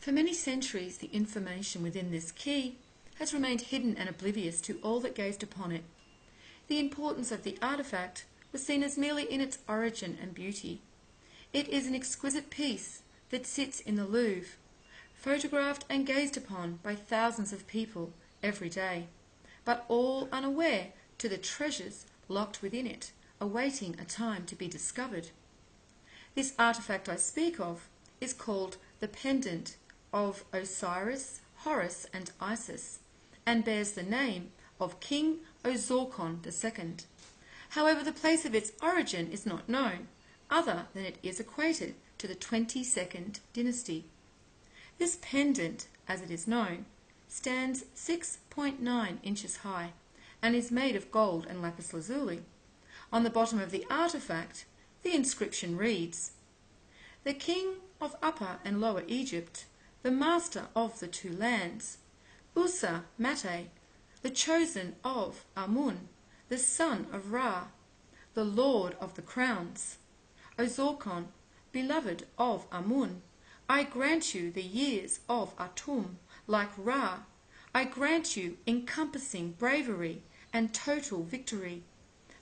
For many centuries, the information within this key has remained hidden and oblivious to all that gazed upon it. The importance of the artifact was seen as merely in its origin and beauty. It is an exquisite piece that sits in the Louvre, photographed and gazed upon by thousands of people every day, but all unaware to the treasures locked within it, awaiting a time to be discovered. This artifact I speak of is called the pendant of Osiris, Horus and Isis, and bears the name of King Ozorkon II. However, the place of its origin is not known, other than it is equated to the 22nd dynasty. This pendant, as it is known, stands 6.9 inches high and is made of gold and lapis lazuli. On the bottom of the artifact, the inscription reads, "The King of Upper and Lower Egypt, the master of the two lands, Usa Mate, the chosen of Amun, the son of Ra, the lord of the crowns, Ozorkon, beloved of Amun, I grant you the years of Atum, like Ra. I grant you encompassing bravery and total victory.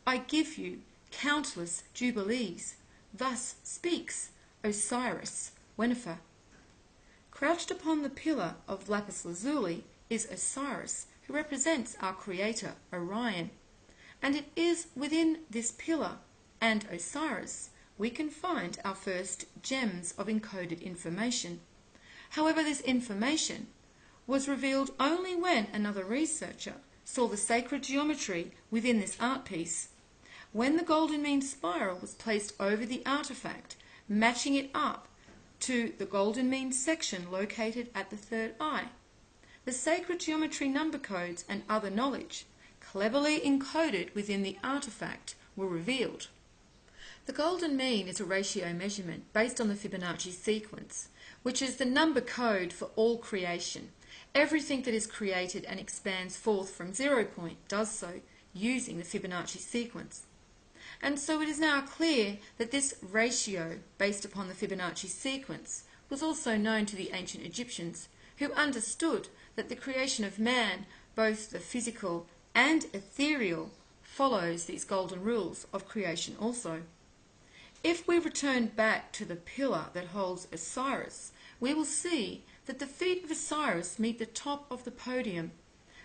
I give you countless jubilees." Thus speaks Osiris Wenifer. Crouched upon the pillar of lapis lazuli is Osiris, who represents our creator, Orion. And it is within this pillar and Osiris we can find our first gems of encoded information. However, this information was revealed only when another researcher saw the sacred geometry within this art piece. When the golden mean spiral was placed over the artifact, matching it up to the golden mean section located at the third eye, the sacred geometry number codes and other knowledge, cleverly encoded within the artifact, were revealed. The golden mean is a ratio measurement based on the Fibonacci sequence, which is the number code for all creation. Everything that is created and expands forth from 0 point does so using the Fibonacci sequence. And so it is now clear that this ratio, based upon the Fibonacci sequence, was also known to the ancient Egyptians, who understood that the creation of man, both the physical and ethereal, follows these golden rules of creation also. If we return back to the pillar that holds Osiris, we will see that the feet of Osiris meet the top of the podium.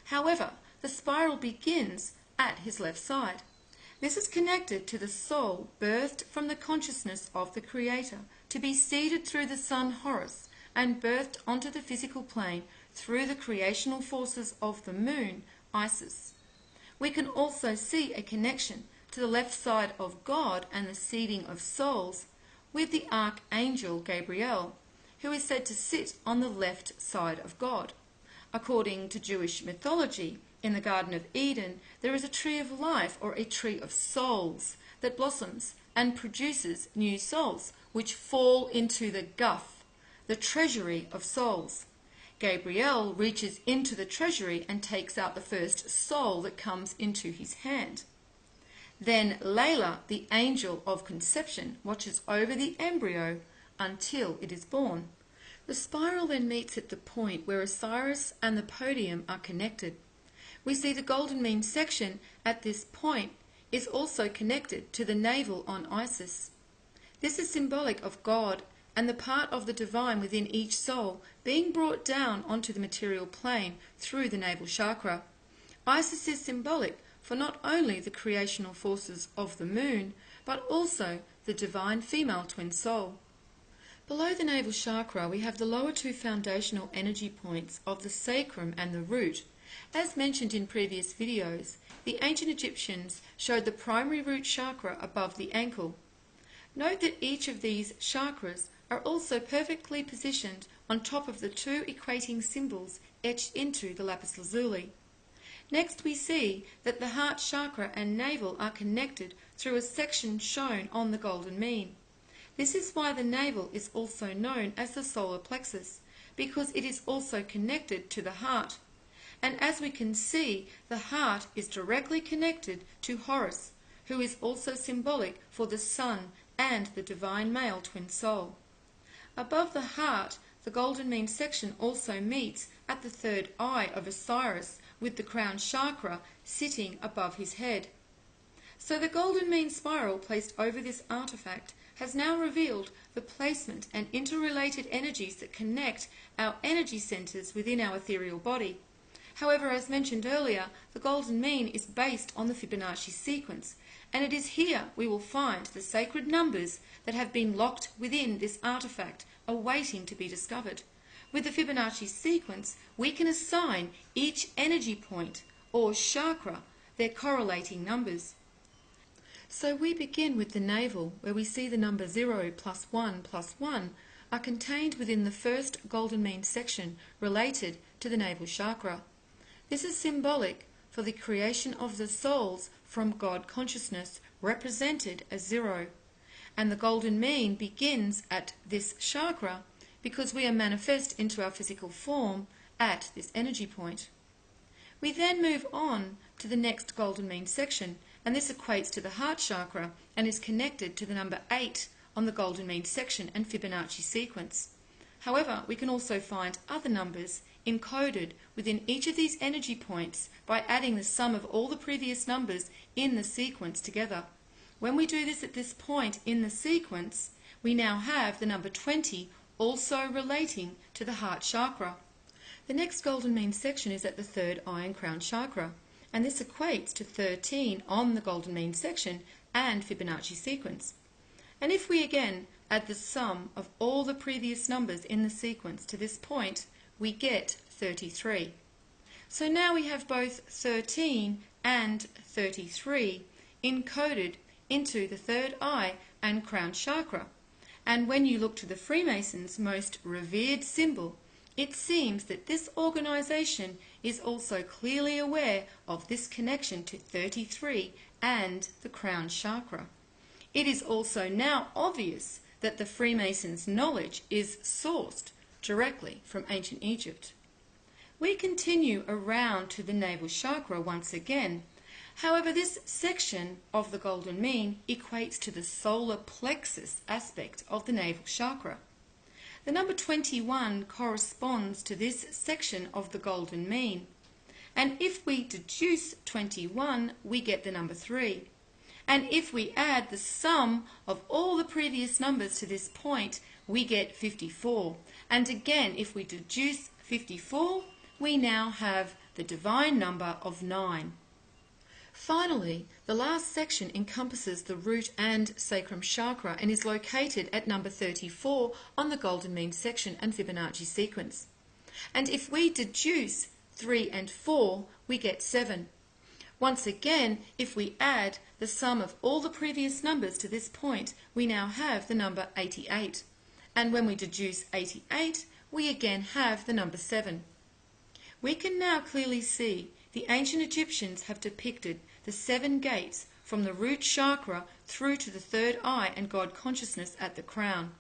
However, the spiral begins at his left side. This is connected to the soul birthed from the consciousness of the Creator, to be seeded through the sun Horus and birthed onto the physical plane through the creational forces of the moon Isis. We can also see a connection to the left side of God and the seeding of souls with the archangel Gabriel, who is said to sit on the left side of God. According to Jewish mythology, in the Garden of Eden, there is a tree of life, or a tree of souls, that blossoms and produces new souls, which fall into the Guf, the treasury of souls. Gabriel reaches into the treasury and takes out the first soul that comes into his hand. Then Layla, the angel of conception, watches over the embryo until it is born. The spiral then meets at the point where Osiris and the podium are connected. We see the golden mean section at this point is also connected to the navel on Isis. This is symbolic of God and the part of the divine within each soul being brought down onto the material plane through the navel chakra. Isis is symbolic for not only the creational forces of the moon, but also the divine female twin soul. Below the navel chakra, we have the lower two foundational energy points of the sacrum and the root. As mentioned in previous videos, the ancient Egyptians showed the primary root chakra above the ankle. Note that each of these chakras are also perfectly positioned on top of the two equating symbols etched into the lapis lazuli. Next, we see that the heart chakra and navel are connected through a section shown on the golden mean. This is why the navel is also known as the solar plexus, because it is also connected to the heart. And as we can see, the heart is directly connected to Horus, who is also symbolic for the sun and the divine male twin soul. Above the heart, the golden mean section also meets at the third eye of Osiris, with the crown chakra sitting above his head. So the golden mean spiral placed over this artifact has now revealed the placement and interrelated energies that connect our energy centers within our ethereal body. However, as mentioned earlier, the golden mean is based on the Fibonacci sequence, and it is here we will find the sacred numbers that have been locked within this artifact, awaiting to be discovered. With the Fibonacci sequence, we can assign each energy point, or chakra, their correlating numbers. So we begin with the navel, where we see the number 0 plus 1 plus 1 are contained within the first golden mean section related to the navel chakra. This is symbolic for the creation of the souls from God consciousness, represented as 0. And the golden mean begins at this chakra because we are manifest into our physical form at this energy point. We then move on to the next golden mean section, and this equates to the heart chakra and is connected to the number 8 on the golden mean section and Fibonacci sequence. However, we can also find other numbers encoded within each of these energy points by adding the sum of all the previous numbers in the sequence together. When we do this at this point in the sequence, we now have the number 20 also relating to the heart chakra. The next golden mean section is at the third eye and crown chakra, and this equates to 13 on the golden mean section and Fibonacci sequence. And if we again add the sum of all the previous numbers in the sequence to this point, we get 33. So now we have both 13 and 33 encoded into the third eye and crown chakra. And when you look to the Freemasons' most revered symbol, it seems that this organization is also clearly aware of this connection to 33 and the crown chakra. It is also now obvious that the Freemasons' knowledge is sourced directly from ancient Egypt. We continue around to the navel chakra once again. However, this section of the golden mean equates to the solar plexus aspect of the navel chakra. The number 21 corresponds to this section of the golden mean, and if we deduce 21, we get the number 3. And if we add the sum of all the previous numbers to this point, we get 54. And again, if we deduce 54, we now have the divine number of 9. Finally, the last section encompasses the root and sacrum chakra and is located at number 34 on the golden mean section and Fibonacci sequence. And if we deduce 3 and 4, we get 7. Once again, if we add the sum of all the previous numbers to this point, we now have the number 88. And when we deduce 88, we again have the number 7. We can now clearly see the ancient Egyptians have depicted the 7 gates from the root chakra through to the third eye and God consciousness at the crown.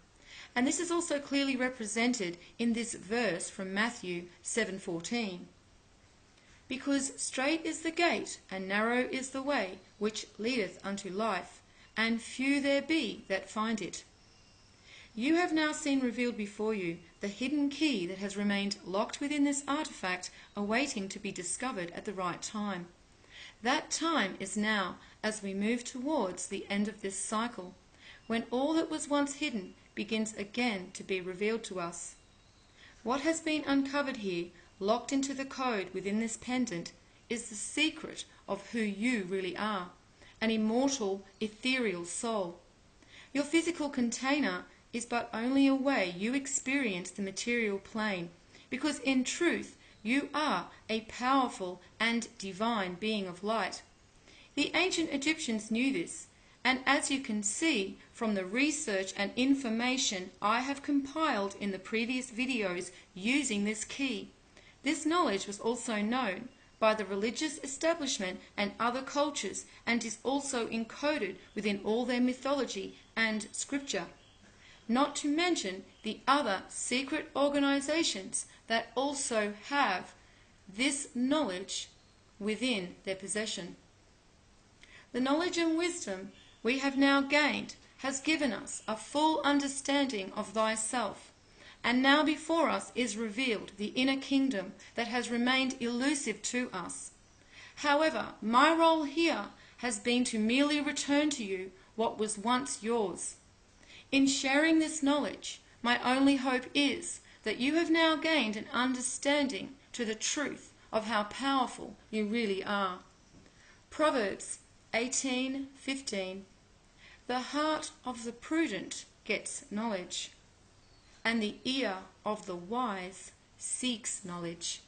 And this is also clearly represented in this verse from Matthew 7:14. Because strait is the gate, and narrow is the way, which leadeth unto life, and few there be that find it. You have now seen revealed before you the hidden key that has remained locked within this artifact, awaiting to be discovered at the right time. That time is now, as we move towards the end of this cycle, when all that was once hidden begins again to be revealed to us. What has been uncovered here, locked into the code within this pendant, is the secret of who you really are, an immortal, ethereal soul. Your physical container is but only a way you experience the material plane, because in truth you are a powerful and divine being of light. The ancient Egyptians knew this, and as you can see from the research and information I have compiled in the previous videos using this key, this knowledge was also known by the religious establishment and other cultures, and is also encoded within all their mythology and scripture. Not to mention the other secret organizations that also have this knowledge within their possession. The knowledge and wisdom we have now gained has given us a full understanding of thyself, And now before us is revealed the inner kingdom that has remained elusive to us. However, my role here has been to merely return to you what was once yours. In sharing this knowledge, my only hope is that you have now gained an understanding to the truth of how powerful you really are. Proverbs 18:15. The heart of the prudent gets knowledge, and the ear of the wise seeks knowledge.